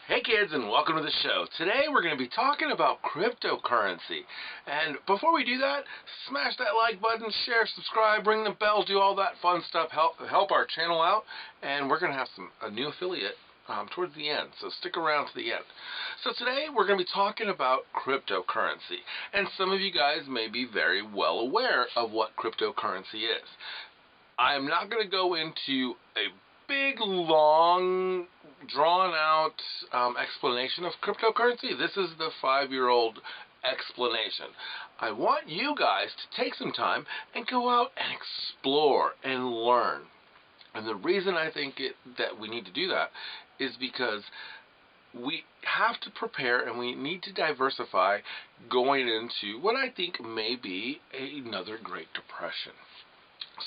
Hey kids, and welcome to the show. Today we're going to be talking about cryptocurrency. And before we do that, smash that like button, share, subscribe, ring the bell, do all that fun stuff, help our channel out. And we're going to have a new affiliate towards the end, so stick around to the end. So today we're going to be talking about cryptocurrency. And some of you guys may be very well aware of what cryptocurrency is. I'm not going to go into a big, long, drawn-out explanation of cryptocurrency. This is the 5-year-old explanation. I want you guys to take some time and go out and explore and learn. And the reason I think that we need to do that is because we have to prepare and we need to diversify going into what I think may be another Great Depression.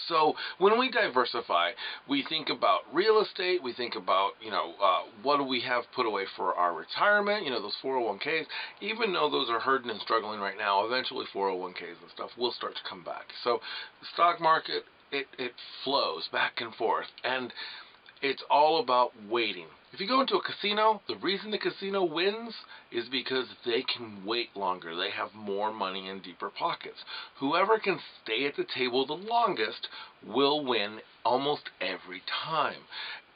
So when we diversify, we think about real estate, we think about, what do we have put away for our retirement, those 401ks. Even though those are hurting and struggling right now, eventually 401ks and stuff will start to come back. So the stock market, it flows back and forth, and it's all about waiting. If you go into a casino, the reason the casino wins is because they can wait longer. They have more money in deeper pockets. Whoever can stay at the table the longest will win almost every time.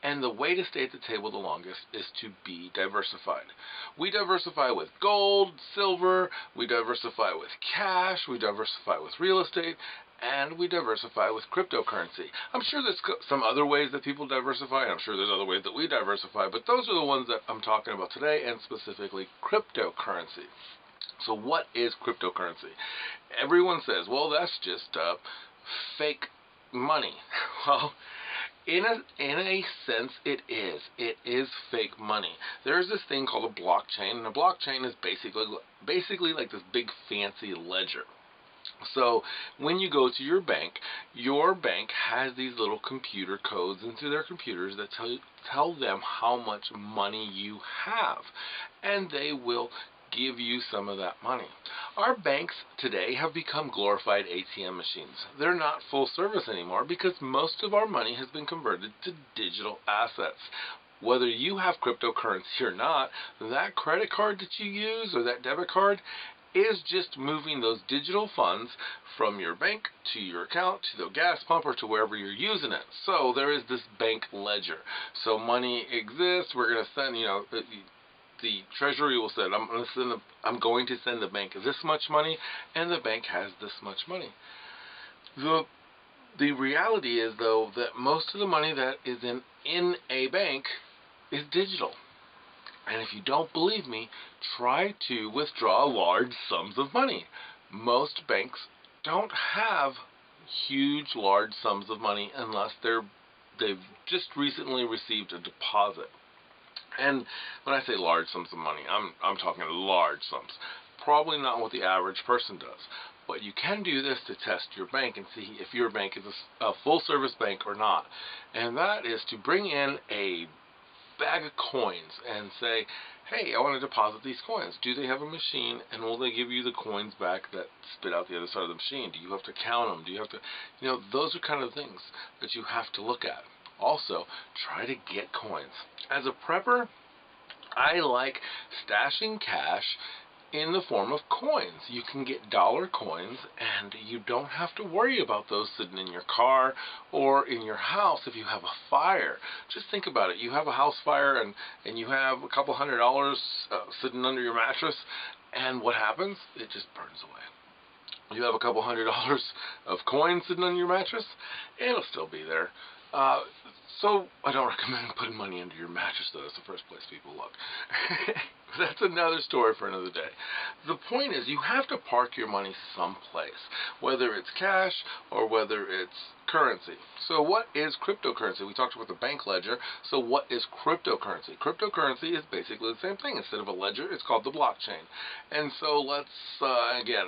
And the way to stay at the table the longest is to be diversified. We diversify with gold, silver, we diversify with cash, we diversify with real estate, and we diversify with cryptocurrency. I'm sure there's some other ways that people diversify, and I'm sure there's other ways that we diversify, but those are the ones that I'm talking about today, and specifically cryptocurrency. So what is cryptocurrency? Everyone says, well, that's just fake money. Well, in a sense, it is. It is fake money. There's this thing called a blockchain, and a blockchain is basically like this big fancy ledger. So when you go to your bank has these little computer codes into their computers that tell them how much money you have, and they will give you some of that money. Our banks today have become glorified ATM machines. They're not full service anymore because most of our money has been converted to digital assets. Whether you have cryptocurrency or not, that credit card that you use or that debit card is just moving those digital funds from your bank to your account, to the gas pump, or to wherever you're using it. So there is this bank ledger. So money exists. We're going to send, the Treasury will say, I'm going to send the bank this much money, and the bank has this much money. The reality is, though, that most of the money that is in a bank is digital. And if you don't believe me, try to withdraw large sums of money. Most banks don't have huge, large sums of money unless they've just recently received a deposit. And when I say large sums of money, I'm talking large sums. Probably not what the average person does. But you can do this to test your bank and see if your bank is a full-service bank or not. And that is to bring in a bag of coins and say, hey, I want to deposit these coins. Do they have a machine, and will they give you the coins back that spit out the other side of the machine? Do you have to count them? Do you have to, those are kind of things that you have to look at. Also, try to get coins. As a prepper, I like stashing cash in the form of coins. You can get dollar coins, and you don't have to worry about those sitting in your car or in your house if you have a fire. Just think about it. You have a house fire, and you have a couple $100 sitting under your mattress, and what happens? It just burns away. You have a couple $100 of coins sitting on your mattress, it'll still be there. So I don't recommend putting money under your mattress, though. That's the first place people look. That's another story for another day. The point is, you have to park your money someplace, whether it's cash or whether it's currency. So what is cryptocurrency? We talked about the bank ledger. So what is cryptocurrency? Cryptocurrency is basically the same thing. Instead of a ledger, it's called the blockchain. And so let's, again,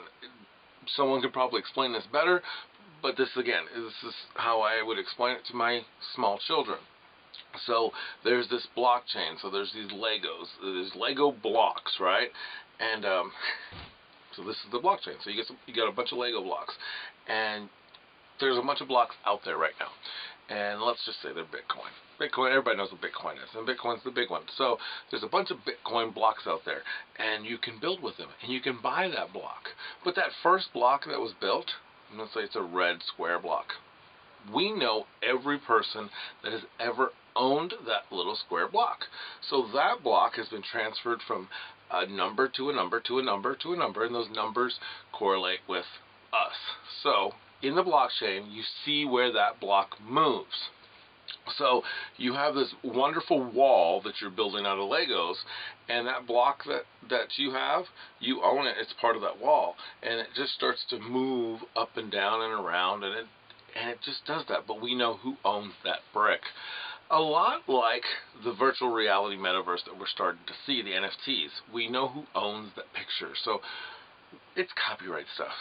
someone could probably explain this better, but this is how I would explain it to my small children. So there's this blockchain. So there's these Legos. There's Lego blocks, right? And so this is the blockchain. So you got a bunch of Lego blocks, and there's a bunch of blocks out there right now. and let's just say they're Bitcoin. Bitcoin, everybody knows what Bitcoin is, and Bitcoin's the big one. So there's a bunch of Bitcoin blocks out there, and you can build with them, and you can buy that block. But that first block that was built, let's say it's a red square block, we know every person that has ever owned that little square block. So that block has been transferred from a number to a number to a number to a number, and those numbers correlate with us. So in the blockchain, you see where that block moves. So you have this wonderful wall that you're building out of Legos, and that block that you have, you own it. It's part of that wall, and it just starts to move up and down and around, and it just does that. But we know who owns that brick. A lot like the virtual reality metaverse that we're starting to see, the NFTs. We know who owns that picture. So it's copyright stuff.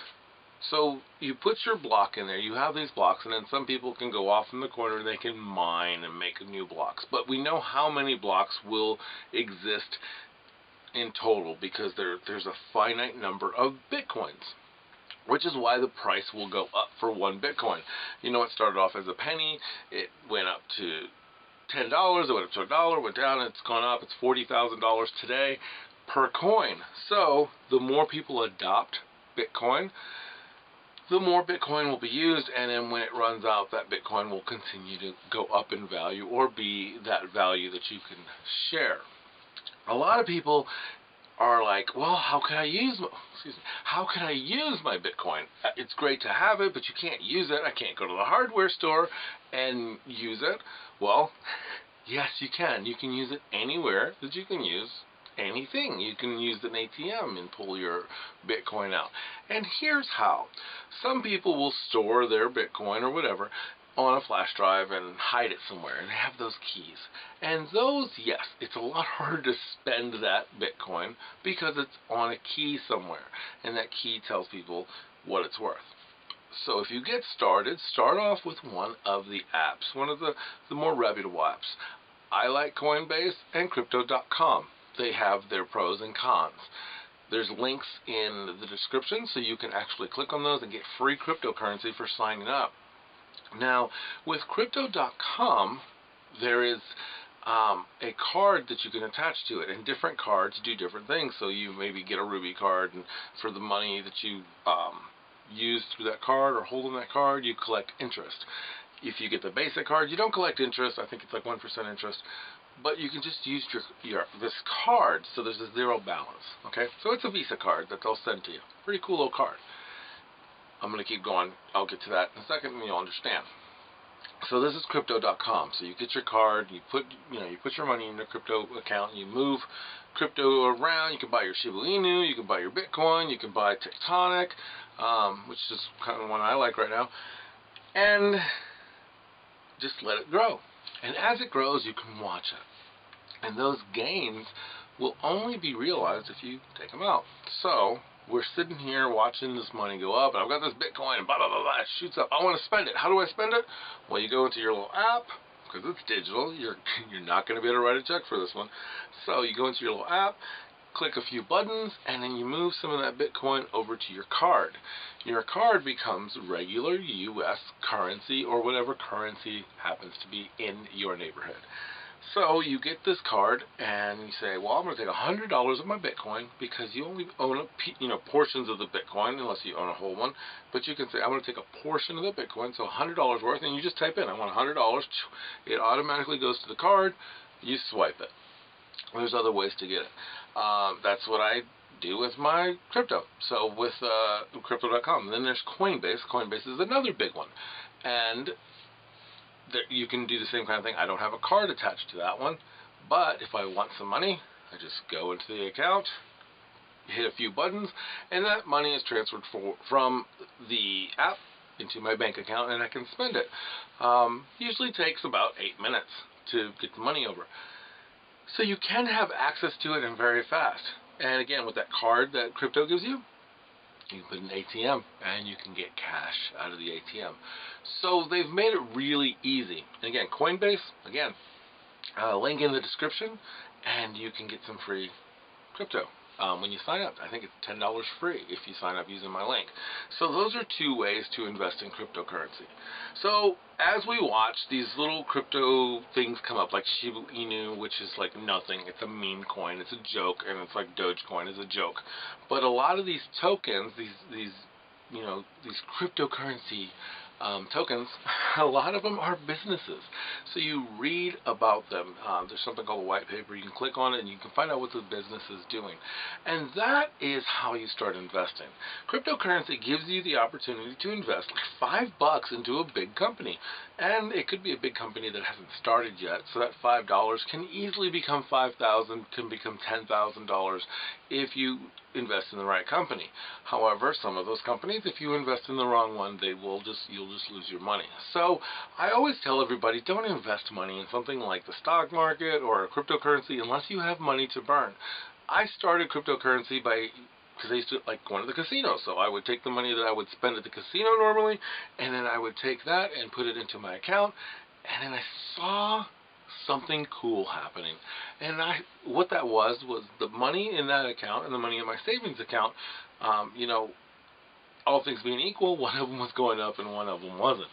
So you put your block in there, you have these blocks, and then some people can go off in the corner and they can mine and make new blocks. But we know how many blocks will exist in total because there's a finite number of Bitcoins, which is why the price will go up for one Bitcoin. You know, it started off as a penny, it went up to $10, it went up to $1, went down, it's gone up, it's $40,000 today per coin. So the more people adopt Bitcoin, the more Bitcoin will be used, and then when it runs out, that Bitcoin will continue to go up in value or be that value that you can share. A lot of people are like, well, how can I use my Bitcoin? It's great to have it, but you can't use it. I can't go to the hardware store and use it. Well, yes, you can. You can use it anywhere that you can use anything. You can use an ATM and pull your Bitcoin out. And here's how. Some people will store their Bitcoin or whatever on a flash drive and hide it somewhere, and they have those keys. And those, yes, it's a lot harder to spend that Bitcoin because it's on a key somewhere, and that key tells people what it's worth. So if you get started, start off with one of the apps, one of the more reputable apps. I like Coinbase and Crypto.com. They have their pros and cons. There's links in the description so you can actually click on those and get free cryptocurrency for signing up. Now, with Crypto.com, there is a card that you can attach to it, and different cards do different things. So you maybe get a Ruby card, and for the money that you use through that card or hold on that card, you collect interest. If you get the basic card, you don't collect interest. I think it's like 1% interest. But you can just use this card, so there's a zero balance. Okay, so it's a Visa card that they'll send to you. Pretty cool little card. I'm going to keep going. I'll get to that in a second, and you'll understand. So this is Crypto.com. So you get your card, you put your money in your crypto account, and you move crypto around. You can buy your Shiba Inu, you can buy your Bitcoin, you can buy Tectonic, which is kind of one I like right now, and just let it grow. And as it grows, you can watch it. And those gains will only be realized if you take them out. So we're sitting here watching this money go up, and I've got this Bitcoin, and blah, blah, blah, blah, it shoots up. I want to spend it. How do I spend it? Well, you go into your little app, because it's digital. You're not going to be able to write a check for this one. So you go into your little app, click a few buttons, and then you move some of that Bitcoin over to your card. Your card becomes regular U.S. currency or whatever currency happens to be in your neighborhood. So you get this card and you say, well, I'm going to take $100 of my Bitcoin, because you only own portions of the Bitcoin unless you own a whole one. But you can say, I'm going to take a portion of the Bitcoin, so $100 worth, and you just type in, I want $100. It automatically goes to the card. You swipe it. There's other ways to get it. That's what I do with my crypto. So with Crypto.com. Then there's Coinbase. Coinbase is another big one. And you can do the same kind of thing. I don't have a card attached to that one, but if I want some money, I just go into the account, hit a few buttons, and that money is transferred from the app into my bank account, and I can spend it. Usually takes about 8 minutes to get the money over. So you can have access to it and very fast. And again, with that card that crypto gives you, you can put an ATM and you can get cash out of the ATM. So they've made it really easy. And again, Coinbase, again, link in the description, and you can get some free crypto. when you sign up. I think it's $10 free if you sign up using my link. So those are two ways to invest in cryptocurrency. So as we watch these little crypto things come up, like Shiba Inu, which is like nothing, it's a meme coin, it's a joke, and it's like Dogecoin is a joke. But a lot of these tokens, these cryptocurrency tokens, a lot of them are businesses. So you read about them. There's something called a white paper. You can click on it and you can find out what the business is doing. And that is how you start investing. Cryptocurrency gives you the opportunity to invest like $5 into a big company. And it could be a big company that hasn't started yet. So that $5 can easily become $5,000, can become $10,000 if you invest in the right company. However, some of those companies, if you invest in the wrong one, you'll just lose your money. So I always tell everybody, don't invest money in something like the stock market or a cryptocurrency unless you have money to burn. I started cryptocurrency because I used to like going to the casino. So I would take the money that I would spend at the casino normally, and then I would take that and put it into my account, and then I saw something cool happening. And what that was the money in that account and the money in my savings account, all things being equal, one of them was going up and one of them wasn't.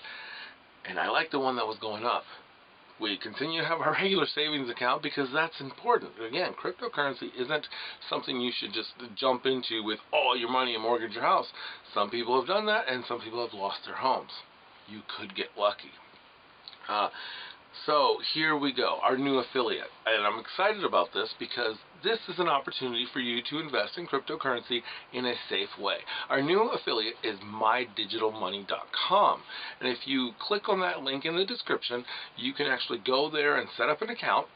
And I liked the one that was going up. We continue to have our regular savings account because that's important. Again, cryptocurrency isn't something you should just jump into with all your money and mortgage your house. Some people have done that, and some people have lost their homes. You could get lucky. So here we go, our new affiliate. And I'm excited about this because this is an opportunity for you to invest in cryptocurrency in a safe way. Our new affiliate is mydigitalmoney.com. And if you click on that link in the description, you can actually go there and set up an account,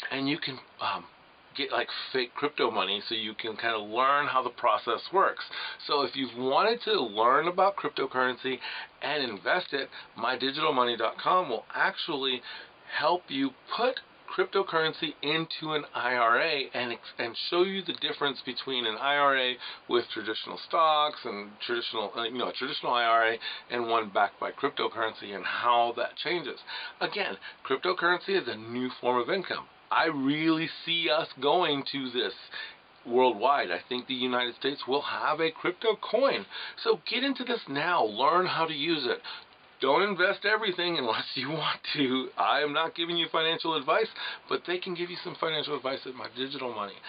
and you can get like fake crypto money so you can kind of learn how the process works. So if you've wanted to learn about cryptocurrency and invest it, mydigitalmoney.com will actually help you put cryptocurrency into an IRA and show you the difference between an IRA with traditional stocks and a traditional IRA and one backed by cryptocurrency and how that changes. Again, cryptocurrency is a new form of income. I really see us going to this worldwide. I think the United States will have a crypto coin. So get into this now. Learn how to use it. Don't invest everything unless you want to. I am not giving you financial advice, but they can give you some financial advice at My Digital Money.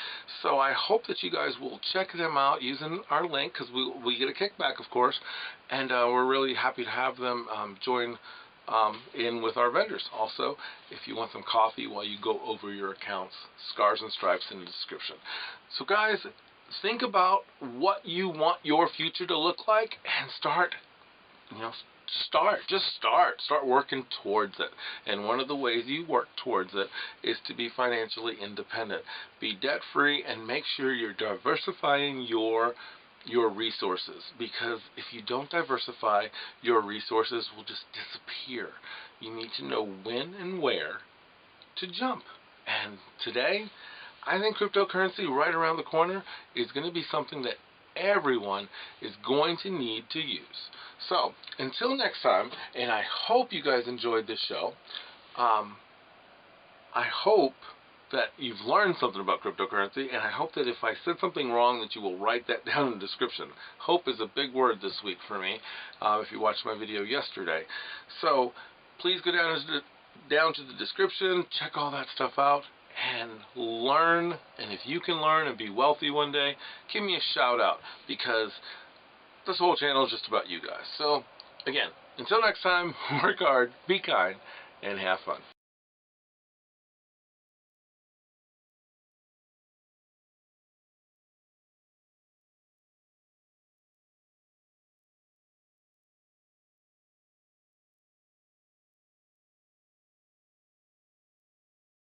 So I hope that you guys will check them out using our link, because we get a kickback, of course, and we're really happy to have them join in with our vendors. Also, if you want some coffee while you go over your accounts, Scars and Stripes in the description. So guys, think about what you want your future to look like and start working towards it. And one of the ways you work towards it is to be financially independent. Be debt free and make sure you're diversifying your resources, because if you don't diversify, your resources will just disappear. You need to know when and where to jump. And today, I think cryptocurrency right around the corner is going to be something that everyone is going to need to use. So until next time, and I hope you guys enjoyed this show. I hope that you've learned something about cryptocurrency, and I hope that if I said something wrong that you will write that down in the description. Hope is a big word this week for me, if you watched my video yesterday. So please go down to the description, check all that stuff out, and learn. And if you can learn and be wealthy one day, give me a shout out, because this whole channel is just about you guys. So again, until next time, work hard, be kind, and have fun.